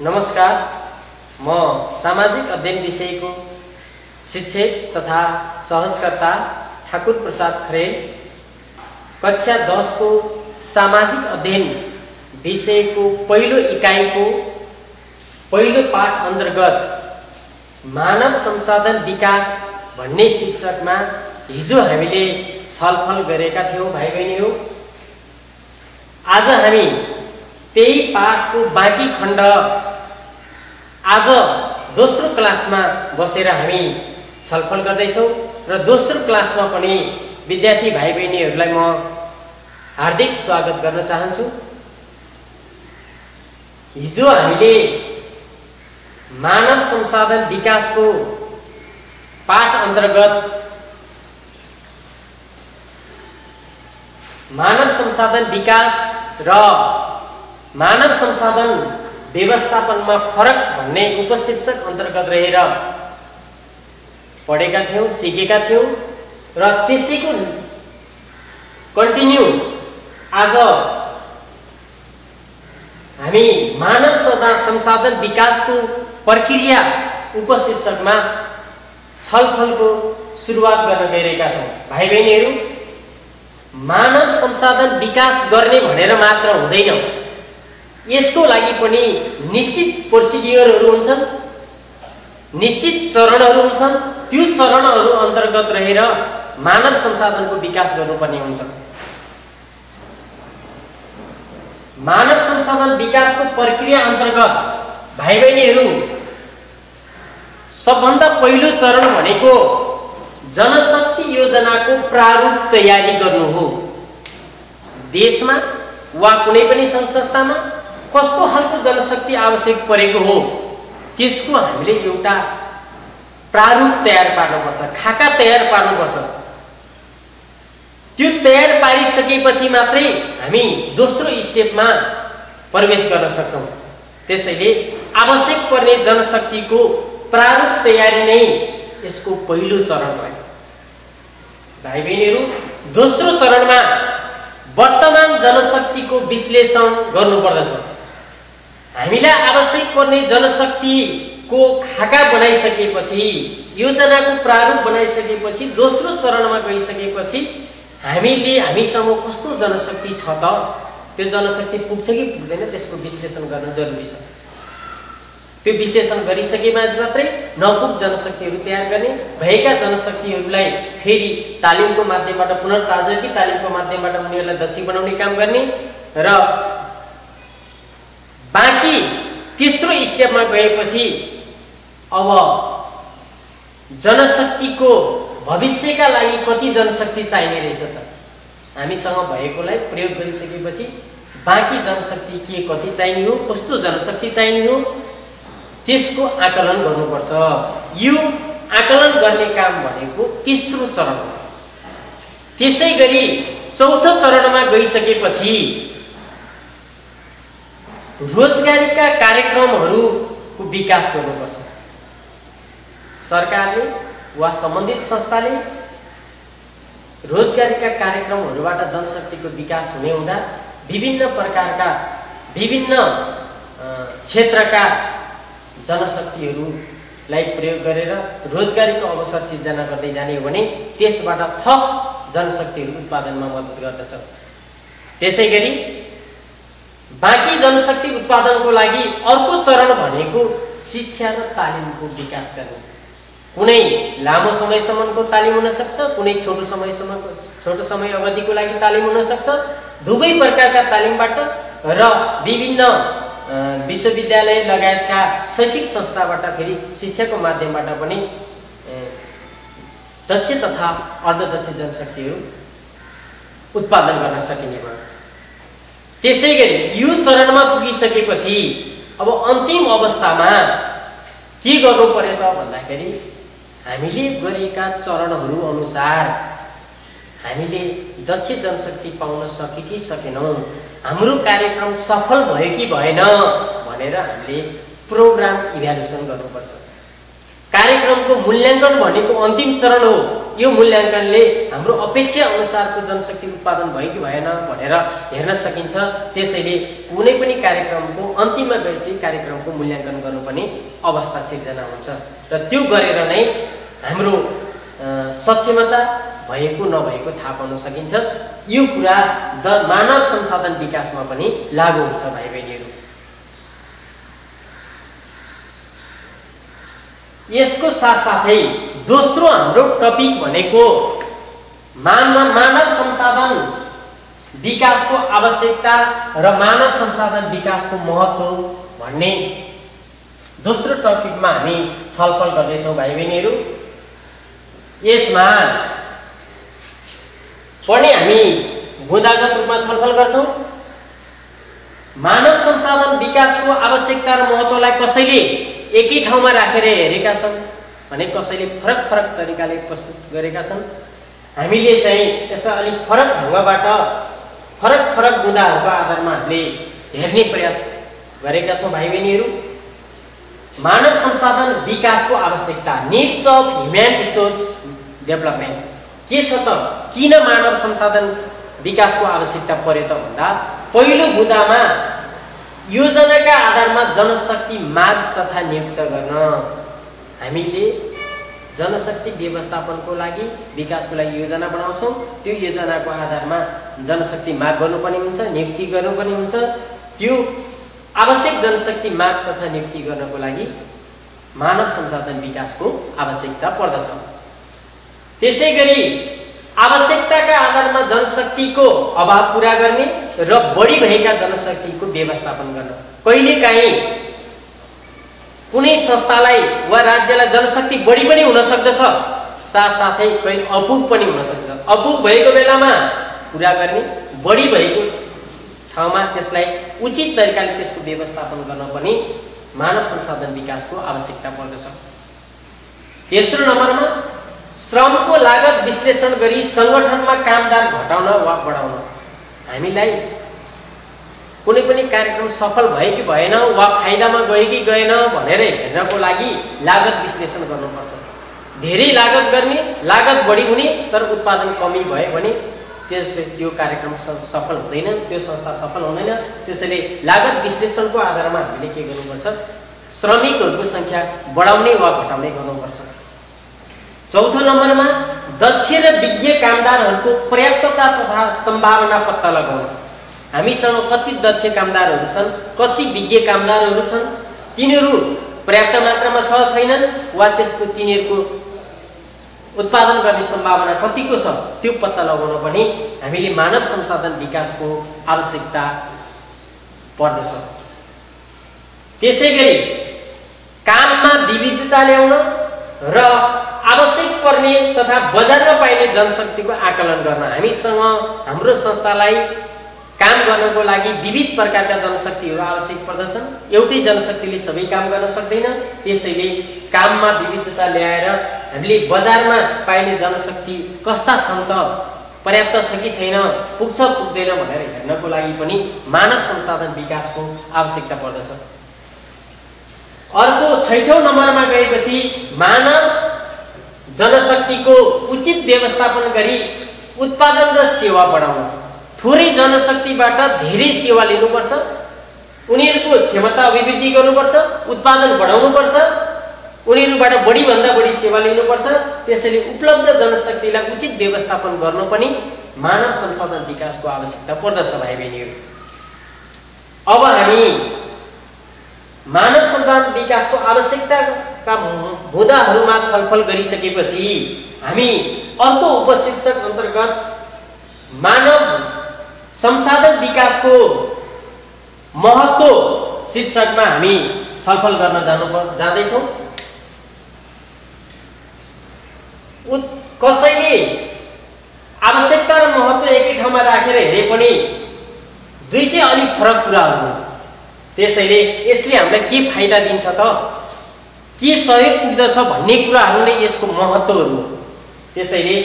नमस्कार, म सामाजिक अध्ययन विषयको शिक्षक तथा सहजकर्ता ठाकुर प्रसाद खरेल कक्षा 10 को सामाजिक अध्ययन विषयको पहिलो इकाइको पहिलो पाठ अन्तर्गत मानव संसाधन विकास भन्ने शीर्षकमा हिजो हामीले छलफल गरेका थियौं भाइ बहिनीहरु। आज हामी त्यही पाठको बाँकी खण्ड आज दोस्रो क्लासमा बसेर हामी छलफल गर्दैछौं र दोस्रो क्लासमा पनि विद्यार्थी भाइ बहिनीहरूलाई म हार्दिक स्वागत गर्न चाहन्छु। हिजो हामीले मानव संसाधन विकासको पाठ अन्तर्गत मानव संसाधन विकास र मानव संसाधन व्यवस्थापनमा फरक भन्ने उपशीर्षक अन्तर्गत रहेर पढेका थियौं, सिकेका थियौं र त्यसैको कन्टिन्यू आज हामी मानव संसाधन विकासको प्रक्रिया उपशीर्षकमा छलफलको सुरुवात गर्न गइरहेका छौं। भाइ बहिनीहरु, मानव संसाधन विकास गर्ने भनेर मात्र हुँदैन, यसको लागि पनि निश्चित प्रोसिडियरहरू हुन्छन्, निश्चित चरणहरू हुन्छन्। त्यो चरणहरू अन्तर्गत रहेर मानव संसाधनको विकास गर्नुपर्ने हुन्छ। मानव संसाधन विकासको प्रक्रिया अन्तर्गत भाइ बहिनीहरु सबभन्दा पहिलो चरण भनेको जनशक्ति योजनाको प्रारूप तयारी गर्नु हो। देशमा वा कुनै पनि संघ संस्थामा कस्तो खालको जनशक्ति आवश्यक परेको हो त्यसको हामीले एउटा प्रारूप तयार पार्नुपर्छ, खाका तयार पार्नुपर्छ। त्यो तयार पारिसकेपछि मात्रै हामी दोस्रो स्टेपमा प्रवेश गर्न सक्छौं। त्यसैले आवश्यक पर्ने जनशक्तिको प्रारूप तयारी नै यसको पहिलो चरण भयो। भाइ बहिनीहरु, दोस्रो चरणमा वर्तमान जनशक्तिको विश्लेषण गर्नुपर्दछ। हामीलाई आवश्यक पर्ने जनशक्तिको खाका बनाइसकेपछि, योजनाको प्रारूप बनाइसकेपछि, दोस्रो चरणमा गइसकेपछि हामीसँग कस्तो जनशक्ति छ त, त्यो जनशक्ति पुग्छ कि पुग्दैन त्यसको विश्लेषण गर्न जरुरी छ। त्यो विश्लेषण गरिसकेपछि मात्रै नपुग जनशक्तिहरू तयार गर्ने, भएका जनशक्तिहरूलाई फेरि तालिमको माध्यमबाट पुनर्प्रायोजित तालिमको माध्यमबाट उनीहरूलाई दक्ष बनाउने काम गर्ने र बाँकी तेस्रो स्टेपमा गएपछि अब जनशक्तिको भविष्यका लागि कति जनशक्ति चाहिने रहेछ त, हामीसँग भएकोलाई प्रयोग गरिसकेपछि बाँकी जनशक्ति के कति चाहिने हो, कस्तो जनशक्ति चाहिने हो त्यसको आकलन गर्नुपर्छ। यो आकलन गर्ने काम भनेको तेस्रो चरण हो। त्यसैगरी चौथो चरणमा गइसकेपछि रोजगारीका कार्यक्रमहरूको विकास गर्नुपर्छ। सरकारले वा सम्बन्धित संस्थाले रोजगारीका कार्यक्रमहरूबाट जनशक्तिको विकास हुने हुँदा विभिन्न प्रकारका विभिन्न क्षेत्रका जनशक्तिहरूलाई प्रयोग गरेर रोजगारीको अवसर सिर्जना गर्दै जाने हो भने त्यसबाट थप जनशक्तिहरू उत्पादनमा मद्दत गर्दछ। त्यसैगरी बाँकी जनशक्ति उत्पादनको लागि अर्को चरण भनेको शिक्षा र तालिमको विकास गर्ने। कुनै लामो समयसम्मको तालिम हुन सक्छ, कुनै छोटो समय अवधिको लागि तालिम हुन सक्छ। दुवै प्रकारका तालिमबाट र विभिन्न विश्वविद्यालय लगायतका शैक्षिक संस्थाबाट फेरि शिक्षाको माध्यमबाट पनि दक्ष तथा अर्धदक्ष जनशक्तिहरू उत्पादन गर्न सकिने भयो। त्यसैगरी यो चरणमा पुगिसकेपछि अब अन्तिम अवस्थामा के गर्नु पर्यो त भन्दाखेरि हामीले गरेका चरणहरू अनुसार हामीले दक्ष जनशक्ति पाउन सके कि सकेनौं, हाम्रो कार्यक्रम सफल भयो कि भएन भनेर हामीले प्रोग्राम इभ्यालुएसन गर्नुपर्छ। कार्यक्रम कार्यक्रमको मूल्याङ्कन भनेको अन्तिम चरण हो। यो मूल्याङ्कनले हाम्रो अपेक्षा अनुसारको जनशक्ति उत्पादन भयो कि भएन भनेर हेर्न सकिन्छ। त्यसैले कुनै पनि कार्यक्रमको अन्तिममा गएपछि कार्यक्रमको मूल्याङ्कन गर्नुपर्ने अवस्था सिर्जना हुन्छ र त्यो गरेर नै हाम्रो सक्षमता भएको नभएको थाहा पाउन सकिन्छ। यो कुरा मानव संसाधन विकासमा पनि लागू हुन्छ भाइ बहिनीहरू। यसको साथसाथै दोस्रो हाम्रो टपिक भनेको मानव संसाधन विकासको आवश्यकता र मानव संसाधन विकासको महत्त्व भन्ने दोस्रो टपिकमा हामी छलफल गर्दैछौँ भाइ बहिनीहरू। यसमा पनि हामी बुँदागत रूपमा छलफल गर्छौँ। मानव संसाधन विकासको आवश्यकता र महत्त्वलाई कसैले एकै ठाउँमा राखेर हेरेका छन् भने कसैले फरक फरक तरिकाले प्रस्तुत गरेका छन्। हामीले चाहिँ यसलाई अलिक फरक ढङ्गबाट फरक फरक बुँदाहरूको आधारमा हामीले हेर्ने प्रयास गरेका छौँ भाइ बहिनीहरू। मानव संसाधन विकासको आवश्यकता, needs of human resource development के छ त? किन मानव संसाधन विकासको आवश्यकता पर्यो त भन्दा पहिलो बुँदामा योजनाका आधारमा जनशक्ति माग तथा नियुक्त गर्न। हामीले जनशक्ति व्यवस्थापनको लागि विकासको लागि योजना बनाउँछौँ। त्यो योजनाको आधारमा जनशक्ति माग गर्नुपर्ने हुन्छ, नियुक्ति गर्नुपर्ने हुन्छ। त्यो आवश्यक जनशक्ति माग तथा नियुक्ति गर्नको लागि मानव संसाधन विकासको आवश्यकता पर्दछ। त्यसै गरी आवश्यकताका आधारमा जनशक्तिको अभाव पूरा गर्ने र बढी भएका जनशक्तिको व्यवस्थापन गर्न। कहिलेकाहीँ कुनै संस्थालाई वा राज्यलाई जनशक्ति बढी पनि हुन सक्दछ, साथसाथै कहिले अपुग पनि हुन सक्छ। अपुग भएको बेलामा पूरा गर्ने, बढी भएको ठाउँमा त्यसलाई उचित तरिकाले त्यसको व्यवस्थापन गर्न पनि मानव संसाधन विकासको आवश्यकता पर्दछ। तेस्रो नम्बरमा श्रमको लागत विश्लेषण गरी सङ्गठनमा कामदार घटाउन वा बढाउन। हामीलाई कुनै पनि कार्यक्रम सफल भयो कि भएन वा फाइदामा गयो कि गएन भनेर हेर्नको लागि लागत विश्लेषण गर्नुपर्छ। धेरै लागत गर्ने, लागत बढी हुने तर उत्पादन कमी भयो भने त्यो कार्यक्रम सफल हुँदैन, त्यो संस्था सफल हुँदैन। त्यसैले लागत विश्लेषणको आधारमा हामीले के गर्नुपर्छ? श्रमिकहरूको सङ्ख्या बढाउने वा घटाउने गर्नुपर्छ। चौथो नम्बरमा दक्ष र विज्ञ कामदारहरूको पर्याप्तता तथा सम्भावना पत्ता लगाउनु। हामीसँग कति दक्ष कामदारहरू छन्, कति विज्ञ कामदारहरू छन्, तिनीहरू पर्याप्त मात्रामा छ छैनन् वा त्यसको तिनीहरूको उत्पादन गर्ने सम्भावना कतिको छ त्यो पत्ता लगाउन पनि हामीले मानव संसाधन विकासको आवश्यकता पर्दछ। त्यसै गरी काममा विविधता ल्याउन र आवश्यक पर्ने तथा बजारमा पाइने जनशक्तिको आकलन गर्न। हामीसँग हाम्रो संस्थालाई काम गर्नको लागि विविध प्रकारका जनशक्तिहरू आवश्यक पर्दछन्। एउटै जनशक्तिले सबै काम गर्न सक्दैन। त्यसैले काममा विविधता ल्याएर हामीले बजारमा पाइने जनशक्ति कस्ता छन् त, पर्याप्त छ कि छैन, पुग्छ पुग्दैन भनेर हेर्नको लागि पनि मानव संसाधन विकासको आवश्यकता पर्दछ। अर्को 6औं नम्बरमा गएपछि मानव जनशक्तिको उचित व्यवस्थापन गरी उत्पादन र सेवा बढाउन। थोरै जनशक्तिबाट धेरै सेवा लिनुपर्छ, उनीहरूको क्षमता अभिवृद्धि गर्नुपर्छ, उत्पादन बढाउनुपर्छ, उनीहरूबाट बढीभन्दा बढी सेवा लिनुपर्छ। त्यसैले उपलब्ध जनशक्तिलाई उचित व्यवस्थापन गर्न पनि मानव संसाधन विकासको आवश्यकता पर्दछ भाइ बहिनीहरू। अब हामी मानव संसाधन विकासको आवश्यकताका बुँदाहरूमा छलफल गरिसकेपछि हामी अर्को उपशीर्षक अन्तर्गत मानव संसाधन विकासको महत्त्व शीर्षकमा हामी छलफल गर्न जाँदैछौँ। कसैले आवश्यकता र महत्त्व एकै ठाउँमा राखेर हेरे पनि दुईटै अलिक फरक कुराहरू हुन्। त्यसैले यसले हामीलाई के फाइदा दिन्छ त, के सहयोग पुग्दछ भन्ने कुराहरू नै यसको महत्त्वहरू हो। त्यसैले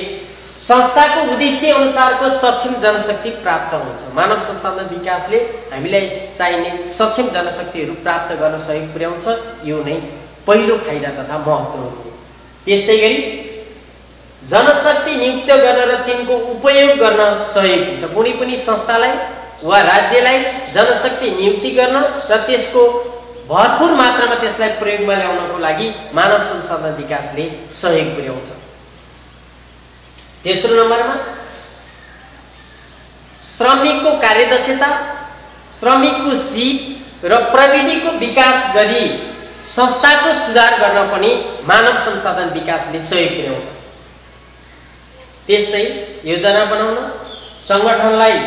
संस्थाको उद्देश्य अनुसारको सक्षम जनशक्ति प्राप्त हुन्छ। मानव संसाधन विकासले हामीलाई चाहिने सक्षम जनशक्तिहरू प्राप्त गर्न सहयोग पुर्याउँछ। यो नै पहिलो फाइदा तथा महत्त्व हो। त्यस्तै गरी जनशक्ति नियुक्त गर्न र तिनको उपयोग गर्न सहयोग हुन्छ। कुनै पनि संस्थालाई वा राज्यलाई जनशक्ति नियुक्ति गर्न र त्यसको भरपूर मात्रामा त्यसलाई प्रयोगमा ल्याउनको लागि मानव संसाधन विकासले सहयोग पुर्याउँछ। तेस्रो नम्बरमा श्रमिकको कार्यदक्षता, श्रमिकको सिप र प्रविधिको विकास गरी संस्थाको सुधार गर्न पनि मानव संसाधन विकासले सहयोग पुर्याउँछ। त्यस्तै योजना बनाउन, संगठनलाई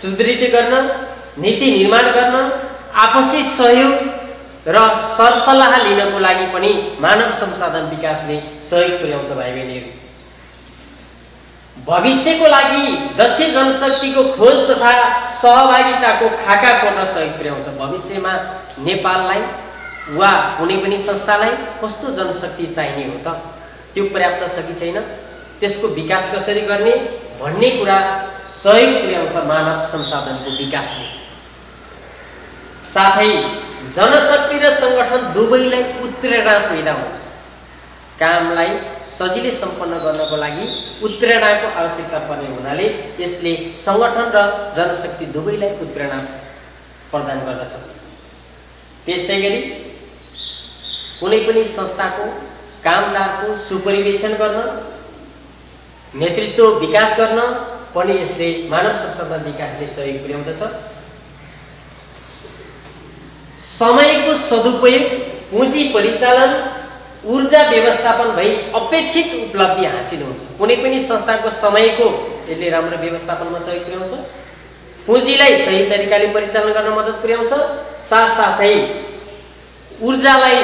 सुदृढ गर्न, नीति निर्माण गर्न, आपसी सहयोग र सरसल्लाह लिनको लागि पनि मानव संसाधन विकासले सहयोग पुर्याउँछ। भाइ बहिनीहरू, भविष्यको लागि दक्ष जनशक्तिको खोज तथा सहभागिताको खाका कोर्न सहयोग पुर्याउँछ। भविष्यमा नेपाललाई वा कुनै पनि संस्थालाई कस्तो जनशक्ति चाहिने हो त, त्यो पर्याप्त छ कि छैन, त्यसको विकास कसरी गर्ने भन्ने कुरा सहयोग पुर्याउँछ मानव संसाधनको विकासले। साथै जनशक्ति र संगठन दुवैलाई उत्प्रेरणा पैदा हुन्छ। कामलाई सजिलै सम्पन्न गर्नको लागि उत्प्रेरणाको आवश्यकता पर्ने हुनाले यसले संगठन र जनशक्ति दुवैलाई उत्प्रेरणा प्रदान गर्दछ। त्यस्तै गरी कुनै पनि संस्थाको कामदारको सुपरिवेक्षण गर्न, नेतृत्व विकास गर्न पनि यसले मानव संसाधन विकासले सहयोग पुर्याउँदछ। समयको सदुपयोग, पुँजी परिचालन, ऊर्जा व्यवस्थापन भई अपेक्षित उपलब्धि हासिल हुन्छ। कुनै पनि संस्थाको समयको यसले राम्रो व्यवस्थापनमा सहयोग पुर्याउँछ, पुँजीलाई सही तरिकाले परिचालन गर्न मद्दत पुर्याउँछ, साथसाथै ऊर्जालाई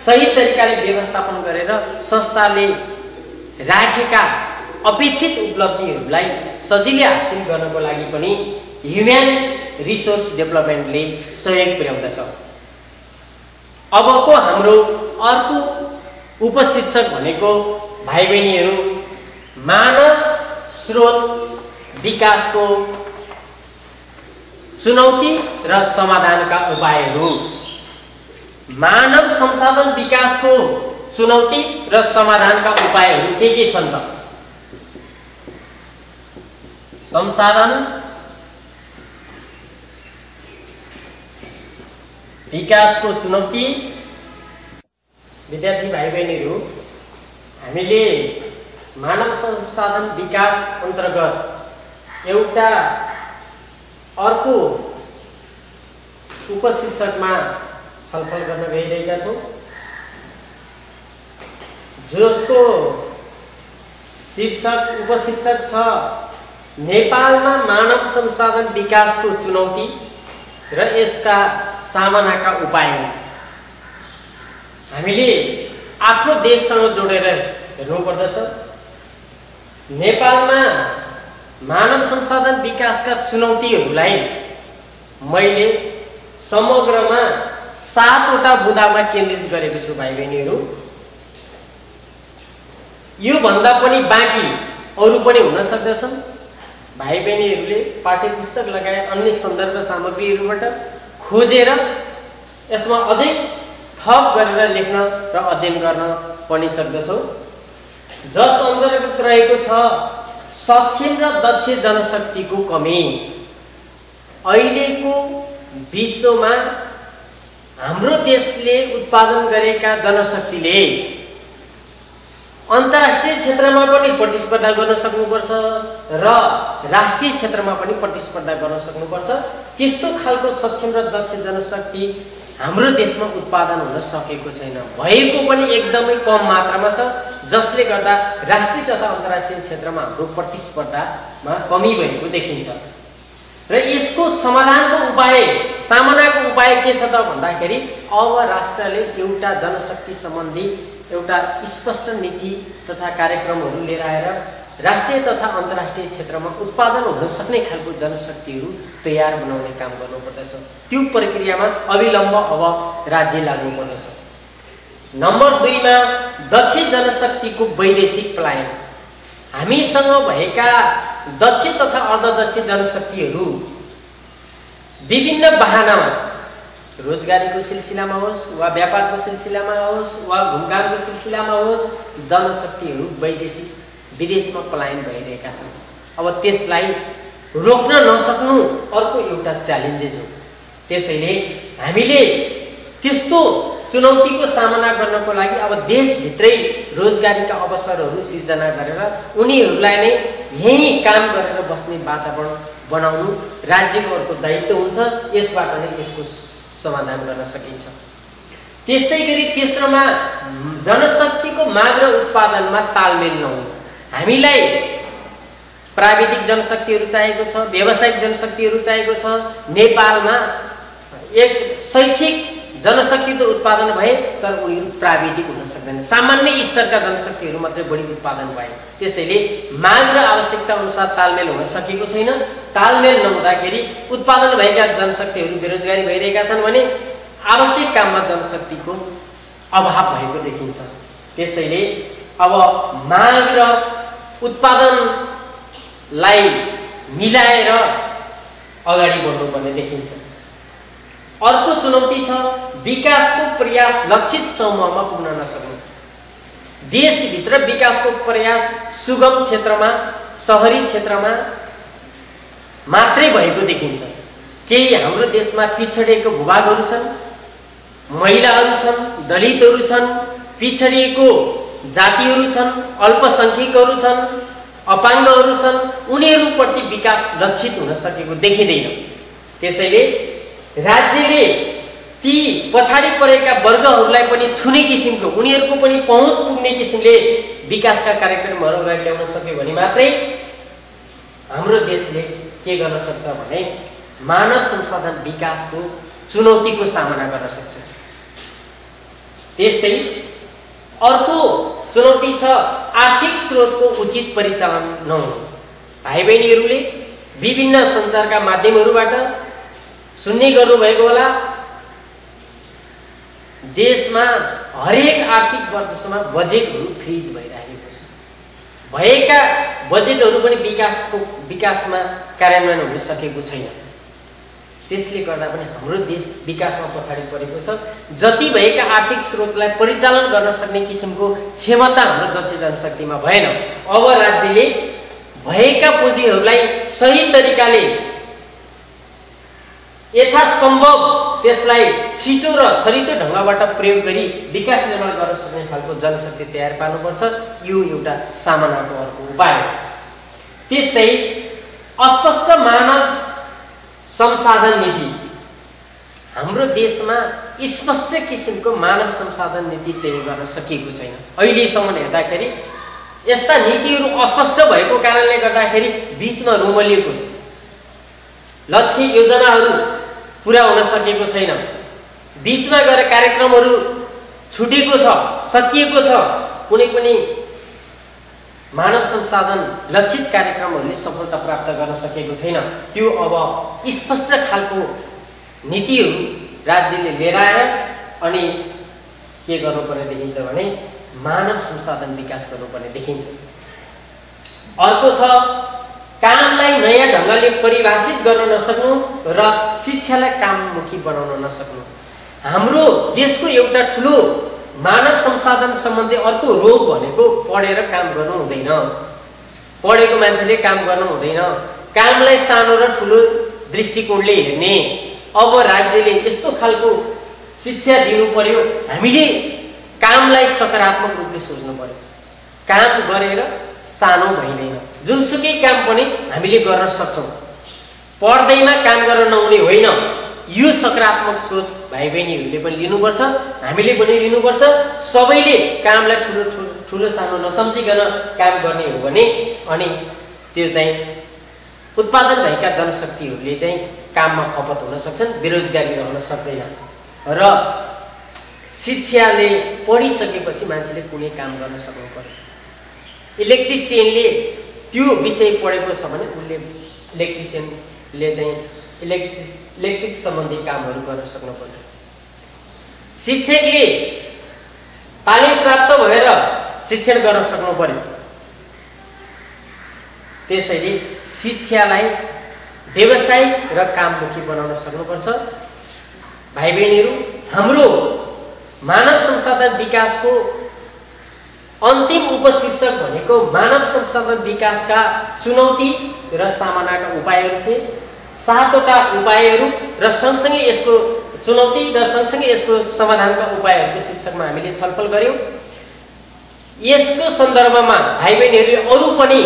सही तरिकाले व्यवस्थापन गरेर संस्थाले राखेका अपेक्षित उपलब्धिहरूलाई सजिलै हासिल गर्नको लागि पनि ह्युमन रिसोर्स डेभलपमेन्टले सहयोग पुर्याउँदछ। अबको हाम्रो अर्को उपशीर्षक भनेको भाइ बहिनीहरू मानव स्रोत विकासको चुनौती र समाधानका उपायहरू। मानव संसाधन विकासको चुनौती र समाधानका उपायहरू के छन् त? संसाधन विकासको चुनौती। विद्यार्थी भाइ बहिनीहरू, हामीले मानव संसाधन विकास अन्तर्गत एउटा अर्को उपशीर्षकमा छलफल गर्न गइरहेका छौँ, जसको उपशीर्षक छ नेपालमा मानव संसाधन विकासको चुनौती र यसका सामनाका उपायहरू। हामीले आफ्नो देशसँग जोडेर हेर्नुपर्दछ। नेपालमा मानव संसाधन विकासका चुनौतीहरूलाई मैले समग्रमा 7 वटा बुँदामा केन्द्रित गरेको छु। भाइ बहिनीहरू, यो भन्दा पनि बाँकी अरू पनि हुन सक्दछन्। भाइ बहिनीहरूले पाठ्यपुस्तक लगायत अन्य सन्दर्भ सामग्रीहरूबाट खोजेर यसमा अझै थप गरेर लेख्न र अध्ययन गर्न पनि सक्दछौँ। जस अन्तर्गत रहेको छ सक्षम र दक्ष जनशक्तिको कमी। अहिलेको विश्वमा हाम्रो देशले उत्पादन गरेका जनशक्तिले अन्तर्राष्ट्रिय क्षेत्रमा पनि प्रतिस्पर्धा गर्न सक्नुपर्छ र राष्ट्रिय क्षेत्रमा पनि प्रतिस्पर्धा गर्न सक्नुपर्छ। त्यस्तो खालको सक्षम र दक्ष जनशक्ति हाम्रो देशमा उत्पादन हुन सकेको छैन, भएको पनि एकदमै कम मात्रामा छ, जसले गर्दा राष्ट्रिय तथा अन्तर्राष्ट्रिय क्षेत्रमा हाम्रो प्रतिस्पर्धामा कमी भएको देखिन्छ। र यसको समाधानको उपाय, सामनाको उपाय के छ त भन्दाखेरि अब राष्ट्रले एउटा जनशक्ति सम्बन्धी एउटा स्पष्ट नीति तथा कार्यक्रमहरू लिएर आएर राष्ट्रिय तथा अन्तर्राष्ट्रिय क्षेत्रमा उत्पादन हुन सक्ने खालको जनशक्तिहरू तयार बनाउने काम गर्नुपर्दछ। त्यो प्रक्रियामा अविलम्ब अब राज्य लाग्नुपर्दछ। नम्बर 2 मा दक्ष जनशक्तिको वैदेशिक पलायन। हामीसँग भएका दक्ष तथा अर्धदक्ष जनशक्तिहरू विभिन्न बहानामा रोजगारीको सिलसिलामा होस् वा व्यापारको सिलसिलामा होस् वा घुमघामको सिलसिलामा होस्, जनशक्तिहरू विदेशमा पलायन भइरहेका छन्। अब त्यसलाई रोक्न नसक्नु अर्को एउटा च्यालेन्जेस हो। त्यसैले हामीले त्यस्तो चुनौतीको सामना गर्नको लागि अब देशभित्रै रोजगारीका अवसरहरू सिर्जना गरेर उनीहरूलाई नै यही काम गरेर बस्ने वातावरण बनाउनु राज्यको अर्को दायित्व हुन्छ। यसबाट नै यसको समाधान गर्न सकिन्छ। त्यस्तै गरी तेस्रोमा जनशक्तिको माग र उत्पादनमा तालमेल नहुनु। हामीलाई प्राविधिक जनशक्तिहरू चाहिएको छ, व्यावसायिक जनशक्तिहरू चाहिएको छ। नेपालमा एक शैक्षिक जनशक्ति त उत्पादन भए तर उनीहरू प्राविधिक हुन सक्दैन। सामान्य स्तरका जनशक्तिहरू मात्रै बढी उत्पादन भए। त्यसैले माग र आवश्यकता अनुसार तालमेल हुन सकेको छैन। तालमेल नहुँदाखेरि उत्पादन भएका जनशक्तिहरू बेरोजगारी भइरहेका छन् भने आवश्यक काममा जनशक्तिको अभाव भएको देखिन्छ। त्यसैले अब माग र उत्पादनलाई मिलाएर अगाडि बढ्नुपर्ने देखिन्छ। अर्को चुनौती छ विकासको प्रयास लक्षित समूहमा पुग्न नसक्नु। देशभित्र विकासको प्रयास सुगम क्षेत्रमा, शहरी क्षेत्रमा मात्रै भएको देखिन्छ। केही हाम्रो देशमा पिछडिएको भूभागहरू छन्, महिलाहरू छन्, दलितहरू छन्, पिछडिएको जातिहरू छन्, अल्पसंख्यकहरू छन्, अपाङ्गहरू छन्। उनीहरूप्रति विकास लक्षित हुन सकेको देखिँदैन। त्यसैले राज्यले ती पछाडि परेका वर्गहरूलाई पनि छुने किसिमको, उनीहरूको पनि पहुँच पुग्ने किसिमले विकासका कार्यक्रमहरू अगाडि ल्याउन सक्यो भने मात्रै हाम्रो देशले के गर्न सक्छ भने मानव संसाधन विकासको चुनौतीको सामना गर्न सक्छ। त्यस्तै अर्को चुनौती छ आर्थिक स्रोतको उचित परिचालन नहुनु। भाइ बहिनीहरूले विभिन्न सञ्चारका माध्यमहरूबाट सुन्ने गर्नुभएको होला, देशमा हरेक आर्थिक वर्षमा बजेटहरू फ्रिज भइरहेको छ। भएका बजेटहरू पनि विकासमा कार्यान्वयन हुन सकेको छैन। त्यसले गर्दा पनि हाम्रो देश विकासमा पछाडि परेको छ। जति भएका आर्थिक स्रोतलाई परिचालन गर्न सक्ने किसिमको क्षमता हाम्रो दक्ष जनशक्तिमा भएन। अब राज्यले भएका पुँजीहरूलाई सही तरिकाले यथासम्भव त्यसलाई छिटो र छरितो ढङ्गबाट प्रयोग गरी विकास निर्माण गर्न सक्ने खालको जनशक्ति तयार पार्नुपर्छ। यो एउटा सामनाको अर्को उपाय हो। त्यस्तै अस्पष्ट मानव संसाधन नीति। हाम्रो देशमा स्पष्ट किसिमको मानव संसाधन नीति तय गर्न सकिएको छैन। अहिलेसम्म हेर्दाखेरि यस्ता नीतिहरू अस्पष्ट भएको कारणले गर्दाखेरि बीचमा रोमलिएको छ। लक्ष्य योजनाहरू पुरा हुन सकेको छैन। बीचमा गएर कार्यक्रमहरू छुटेको छ, सकिएको छ। कुनै पनि मानव संसाधन लक्षित कार्यक्रमहरूले सफलता प्राप्त गर्न सकेको छैन। त्यो अब स्पष्ट खालको नीतिहरू राज्यले लिएर आएर अनि के गर्नुपर्ने देखिन्छ भने मानव संसाधन विकास गर्नुपर्ने देखिन्छ। अर्को छ कामलाई नयाँ ढङ्गले परिभाषित गर्न नसक्नु र शिक्षालाई काममुखी बनाउन नसक्नु। हाम्रो देशको एउटा ठुलो मानव संसाधन सम्बन्धी अर्को रोग भनेको पढेर काम गर्नु हुँदैन। पढेको मान्छेले काम गर्नु हुँदैन। कामलाई सानो र ठुलो दृष्टिकोणले हेर्ने। अब राज्यले यस्तो खालको शिक्षा दिनु पर्यो। हामीले कामलाई सकारात्मक रूपले सोच्नु पर्यो। काम गरेर सानो भइदैन। जुनसुकै काम पनि हामीले गर्न सक्छौँ। पढ्दैमा काम गर्न नहुने होइन। यो सकारात्मक सोच भाइ बहिनीहरूले पनि लिनुपर्छ, हामीले पनि लिनुपर्छ। सबैले कामलाई ठुलो सानो नसम्झिकन काम गर्ने हो भने अनि त्यो चाहिँ उत्पादन भएका जनशक्तिहरूले चाहिँ काममा खपत हुन सक्छन्, बेरोजगारी रहन सक्दैन। र शिक्षाले पढिसकेपछि मान्छेले कुनै काम गर्न सक्नु पर्यो। इलेक्ट्रिसियनले त्यो विषय पढेको छ भने उसले इलेक्ट्रिसियनले चाहिँ इलेक्ट्रिक सम्बन्धी कामहरू गर्न सक्नु पर्छ। शिक्षकले तालिम प्राप्त भएर शिक्षण गर्न सक्नु पर्यो। त्यसैले शिक्षालाई व्यवसायिक र काममुखी बनाउन सक्नुपर्छ भाइ बहिनीहरू, हाम्रो मानव संसाधन विकासको अन्तिम उपशीर्षक भनेको मानव संसाधन विकासका चुनौती र सामनाका उपायहरू थिए। 7वटा उपायहरू र सँगसँगै यसको चुनौती र सँगसँगै यसको समाधानका उपायहरूको शीर्षकमा हामीले छलफल गर्यौं। यसको सन्दर्भमा भाइ बहिनीहरूले अरू पनि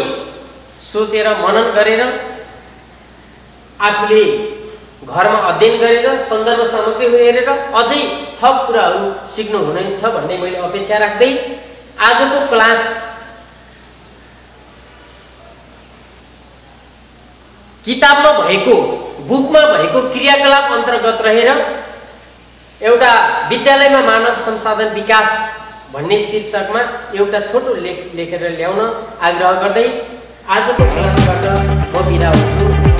सोचेर मनन गरेर आफूले घरमा अध्ययन गरेर सन्दर्भ सामग्रीहरू हेरेर अझै थप कुराहरू सिक्नु हुनेछ भन्ने मैले अपेक्षा राख्दै आजको क्लास किताबमा भएको बुकमा भएको क्रियाकलाप अन्तर्गत रहेर एउटा विद्यालयमा मानव संसाधन विकास भन्ने शीर्षकमा एउटा छोटो लेख लेखेर ल्याउन आग्रह गर्दै आजको क्लासबाट म बिदा हुन्छु।